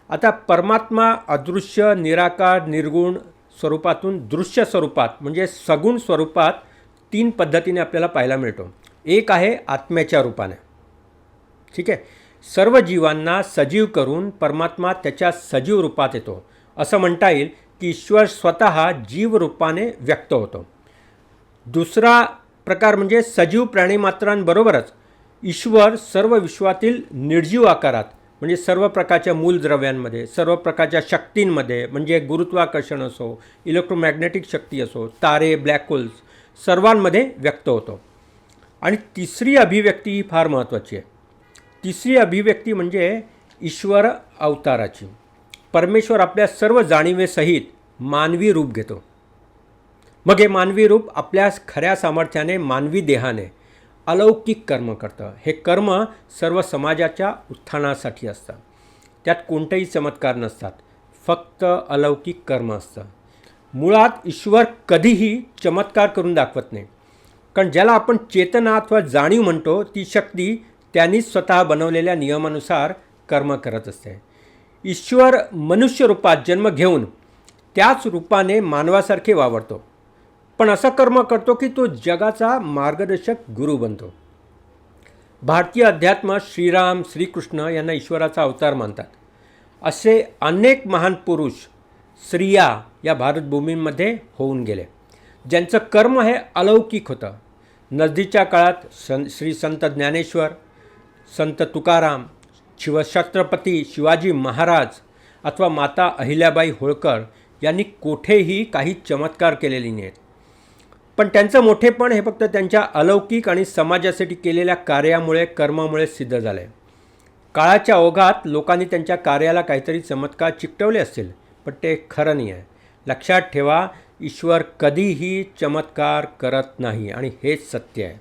आता परमात्मा अदृश्य, निराकार, निर्गुण स्वरूपातून दृश्य स्वरूपात म्हणजे सगुण स्वरूपात 3 पद्धतीने आपल्याला पाहायला मिळतो. एक आहे आत्म्याच्या रूपाने. ठीक आहे. सर्व जीवांना सजीव करून परमात्मा त्याच्या सजीव रूपात येतो. असं म्हणता येईल की ईश्वर स्वतः जीव रूपाने व्यक्त होतो. दुसरा प्रकार म्हणजे सजीव प्राणीमात्रांबरोबरच ईश्वर सर्व विश्वातील निर्जीव आकारात म्हणजे सर्व प्रकारच्या मूलद्रव्यांमध्ये, सर्व प्रकारच्या शक्तींमध्ये म्हणजे गुरुत्वाकर्षण असो, इलेक्ट्रोमॅग्नेटिक शक्ती असो, तारे, ब्लॅक होल्स सर्वांमध्ये व्यक्त होतो. आणि तिसरी अभिव्यक्ती ही फार महत्त्वाची आहे. तिसरी अभिव्यक्ती म्हणजे ईश्वर अवताराची. परमेश्वर आपल्या सर्व जाणीवेसहित मानवी रूप घेतो. मग हे मानवी रूप आपल्या खऱ्या सामर्थ्याने मानवी देहाने अलौकिक कर्म करतं. हे कर्म सर्व समाजाच्या उत्थानासाठी असतं. त्यात कोणतेही चमत्कार नसतात, फक्त अलौकिक कर्म असतं. मुळात ईश्वर कधीही चमत्कार करून दाखवत नाही, कारण ज्याला आपण चेतना अथवा जाणीव म्हणतो ती शक्ती त्यांनीच स्वतः बनवलेल्या नियमानुसार कर्म करत असते. ईश्वर मनुष्य रूपात जन्म घेऊन त्याच रूपाने मानवासारखे वावरतो, पण असं कर्म करतो की तो जगाचा मार्गदर्शक गुरु बनतो. भारतीय अध्यात्म श्रीराम, श्रीकृष्ण यांना ईश्वराचा अवतार मानतात. असे अनेक महान पुरुष, स्त्रिया या भारतभूमींमध्ये होऊन गेले, ज्यांचं कर्म हे अलौकिक होतं. नजदीकच्या काळात श्री संत ज्ञानेश्वर, संत तुकाराम, शिवछत्रपती शिवाजी महाराज अथवा माता अहिल्याबाई होळकर यांनी कोठेही काही चमत्कार केलेले नाहीत. पण त्यांचं मोठेपण हे फक्त त्यांच्या अलौकिक आणि समाजासाठी केलेल्या कार्यामुळे, कर्मामुळे सिद्ध झालं आहे. काळाच्या ओघात लोकांनी त्यांच्या कार्याला काहीतरी चमत्कार चिकटवले असतील, पण ते खरं नाही आहे. लक्षात ठेवा, ईश्वर कधीही चमत्कार करत नाही आणि हेच सत्य आहे.